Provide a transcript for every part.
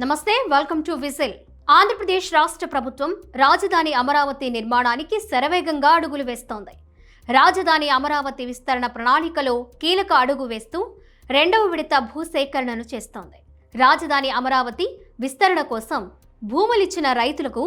నమస్తే, welcome to whistle. Andhra Pradesh రాష్ట్ర ప్రభుత్వం రాజధాని అమరావతి నిర్మాణానికి శరవేగంగా అడుగులు వేస్తోంది. రాజధాని అమరావతి విస్తరణ ప్రణాళికలో కీలక అడుగు వేస్తూ రెండవ విడత భూసేకరణను చేస్తోంది. రాజధాని అమరావతి విస్తరణ కోసం భూములిచ్చిన రైతులకు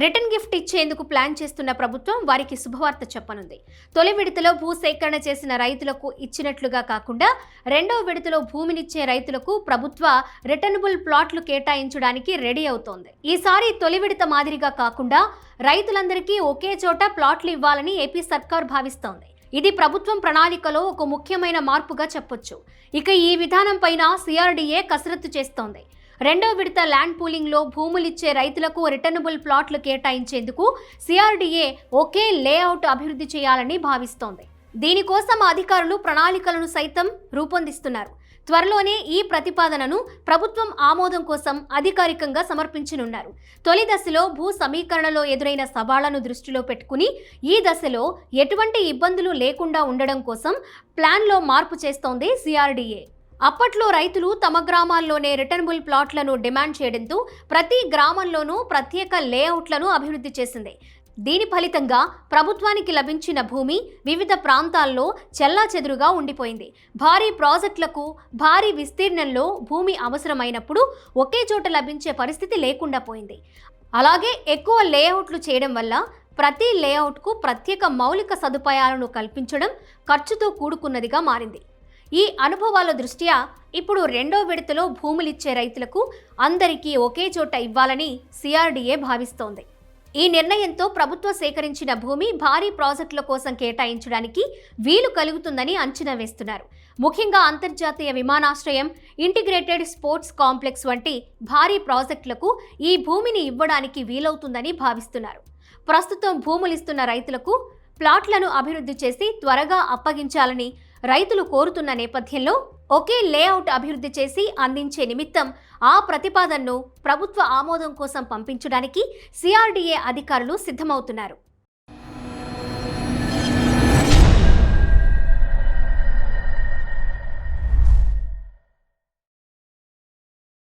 రిటర్న్ గిఫ్ట్ ఇచ్చేందుకు ప్లాన్ చేస్తున్న ప్రభుత్వం వారికి శుభవార్త చెప్పనుంది. తొలి విడతలో భూసేకరణ చేసిన రైతులకు ఇచ్చినట్లుగా కాకుండా రెండవ విడతలో భూమినిచ్చే రైతులకు ప్రభుత్వ రిటర్నబుల్ ప్లాట్లు కేటాయించడానికి రెడీ అవుతోంది. ఈసారి తొలి విడత మాదిరిగా కాకుండా రైతులందరికీ ఒకే చోట ప్లాట్లు ఇవ్వాలని ఏపీ సర్కార్ భావిస్తోంది. ఇది ప్రభుత్వం ప్రణాళికలో ఒక ముఖ్యమైన మార్పుగా చెప్పొచ్చు. ఇక ఈ విధానం పైన సిఆర్డీఏ కసరత్తు చేస్తోంది. రెండో విడత ల్యాండ్ పూలింగ్లో భూములిచ్చే రైతులకు రిటర్నబుల్ ప్లాట్లు కేటాయించేందుకు సిఆర్డీఏ ఒకే లేఅవుట్ అభివృద్ధి చేయాలని భావిస్తోంది. దీనికోసం అధికారులు ప్రణాళికలను సైతం రూపొందిస్తున్నారు. త్వరలోనే ఈ ప్రతిపాదనను ప్రభుత్వం ఆమోదం కోసం అధికారికంగా సమర్పించనున్నారు. తొలి దశలో భూ సమీకరణలో ఎదురైన సవాళ్లను దృష్టిలో పెట్టుకుని ఈ దశలో ఎటువంటి ఇబ్బందులు లేకుండా ఉండడం కోసం ప్లాన్లో మార్పు చేస్తోంది సిఆర్డీఏ. అప్పట్లో రైతులు తమ గ్రామాల్లోనే రిటర్నబుల్ ప్లాట్లను డిమాండ్ చేయడంతో ప్రతి గ్రామంలోనూ ప్రత్యేక లేఅవుట్లను అభివృద్ధి చేసింది. దీని ఫలితంగా ప్రభుత్వానికి లభించిన భూమి వివిధ ప్రాంతాల్లో చెల్లాచెదురుగా ఉండిపోయింది. భారీ ప్రాజెక్టులకు భారీ విస్తీర్ణంలో భూమి అవసరమైనప్పుడు ఒకే చోట లభించే పరిస్థితి లేకుండా పోయింది. అలాగే ఎక్కువ లేఅవుట్లు చేయడం వల్ల ప్రతి లేఅవుట్కు ప్రత్యేక మౌలిక సదుపాయాలను కల్పించడం ఖర్చుతో కూడుకున్నదిగా మారింది. ఈ అనుభవాల దృష్ట్యా ఇప్పుడు రెండో విడతలో భూములిచ్చే రైతులకు అందరికీ ఒకే చోట ఇవ్వాలని సిఆర్డీఏ భావిస్తోంది. ఈ నిర్ణయంతో ప్రభుత్వం సేకరించిన భూమి భారీ ప్రాజెక్టుల కోసం కేటాయించడానికి వీలు కలుగుతుందని అంచనా వేస్తున్నారు. ముఖ్యంగా అంతర్జాతీయ విమానాశ్రయం, ఇంటిగ్రేటెడ్ స్పోర్ట్స్ కాంప్లెక్స్ వంటి భారీ ప్రాజెక్టులకు ఈ భూమిని ఇవ్వడానికి వీలవుతుందని భావిస్తున్నారు. ప్రస్తుతం భూములిస్తున్న రైతులకు ప్లాట్లను అభివృద్ధి చేసి త్వరగా అప్పగించాలని రైతులు కోరుతున్న నేపథ్యంలో ఒకే లేఅవుట్ అభివృద్ధి చేసి అందించే నిమిత్తం ఆ ప్రతిపాదనను ప్రభుత్వ ఆమోదం కోసం పంపించడానికి సిఆర్డీఏ అధికారులు సిద్ధమవుతున్నారు.